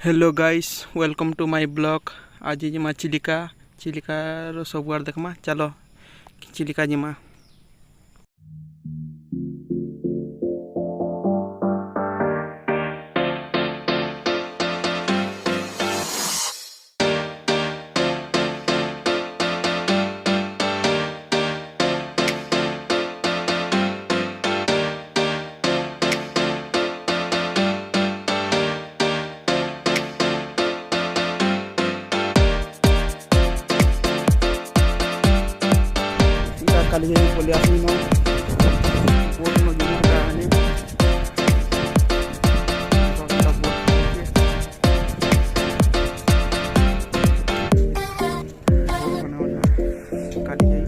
Hello guys, welcome to my blog. आज जिमा चिलिका चिलिकार सब आड़ देखमा। चलो चिलिका जिमा। kali ini kuliah sino buat mau gimana nih kita buat kali ini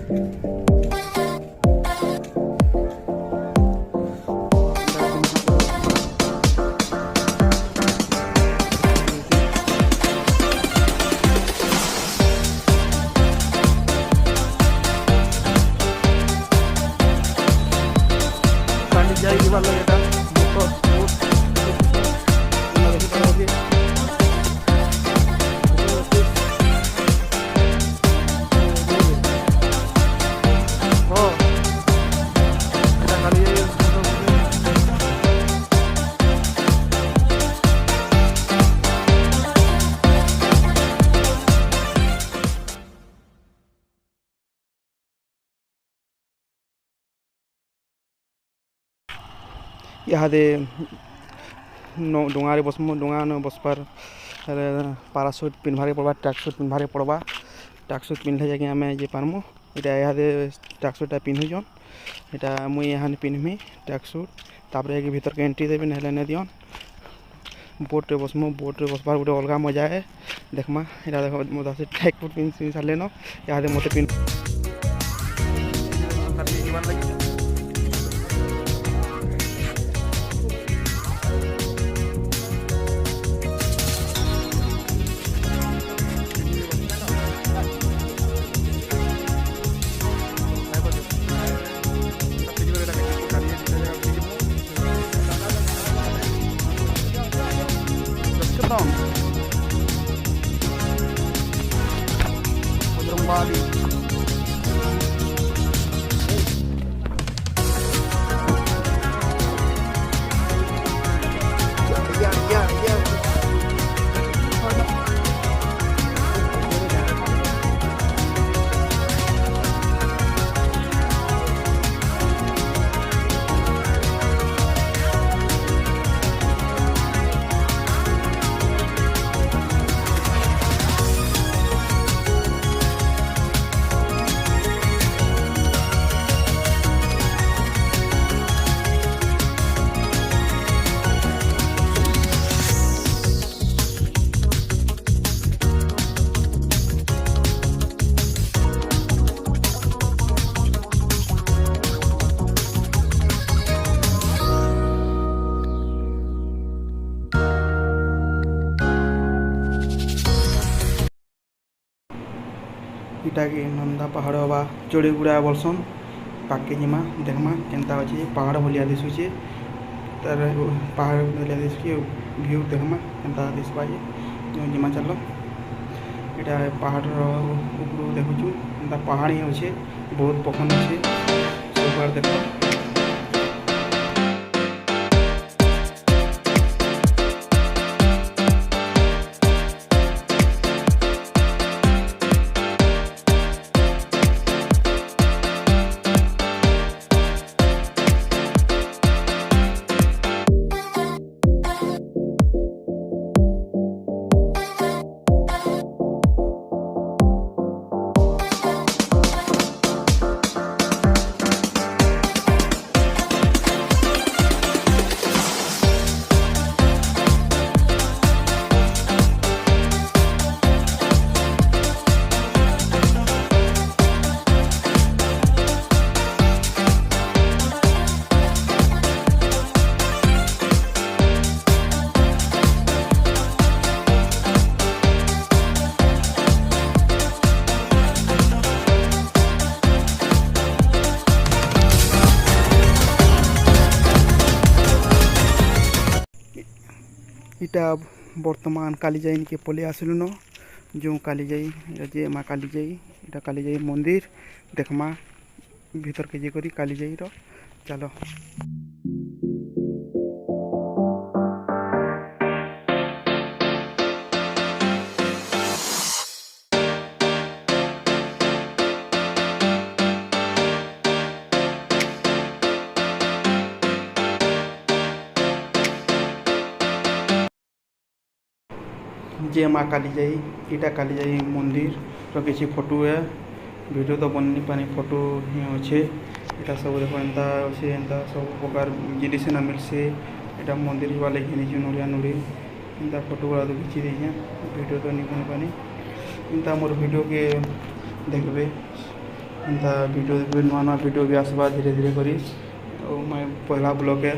जाए की बात लगेगा इहादे डोंगारे बसमु डोंगा न बसपार पाराशूट पिन्भारे पड़वा ट्रैकसूट पिन्भारे पड़वा ट्रैकसूट पिन्धले जाके आमे जे पारमु इटा इहादे ट्रैकसूटा पिन्हुजन इटा मुई यहाँ पिन्हमी ट्रैकसूट तापर कि भीतर के एंट्री देबे नहले ने दियन बोट रे बसमु बोट रे बसबार गोटे अलगा मजा है देखमा इटा देखो मोदा से ट्रैकसूट पिन सारले न इहादे मते पिन Bali. इटा कि नंदा पहाड़ बा चढ़ी गुड़ा बोलसन पाके जिमा देखमा केनता अच्छे पहाड़ भलिया दिशुचे तार पहाड़ भलिया दिशुचे व्यू देखमा केनता दिशवा जिमा चलो इटा पहाड़ ऊपर देखुचु एंता पहाड़ ही अच्छे बहुत पखन अच्छे सब बार देखो इटा बर्तमान काली जाई के पलि आसलुन जो काली जाई जे माँ काली जाई इटा काली जाई मंदिर देखमा भीतर के जे करी काली जाई रो चलो जे माँ काली जाई इटा काली जाई मंदिर रो किसी फोटो है वीडियो तो बन पानी फोटो ही अच्छे इटा सब देखो एंता अच्छे एंता सब प्रकार जिनिस ना मिलसे इटा मंदिर वाले घिनी नड़िया नुड़ी एंता फोटो गुड़ा तो खिंची देखे वीडियो तो नहीं बन पानी एंता मोर वीडियो के देखबे एंता वीडियो देखबे नुआ नुआ वीडियो भी आसबा धीरे धीरे करी और मैं पहला ब्लॉग है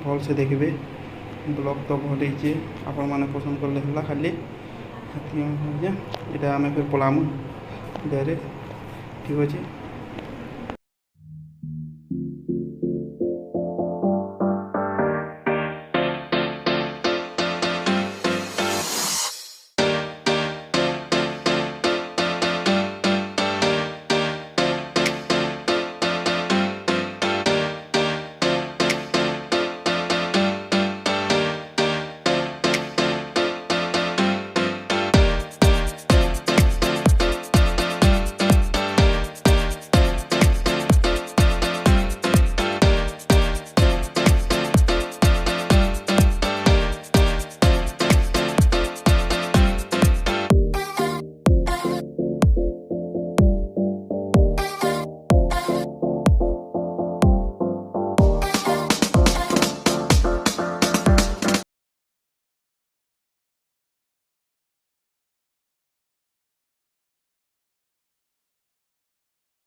भल से देखबे ब्लॉग तो भल ही आपण मैंने पसंद कर है खाली ये आम फिर पलामु डायरेक्ट ठीक अच्छे।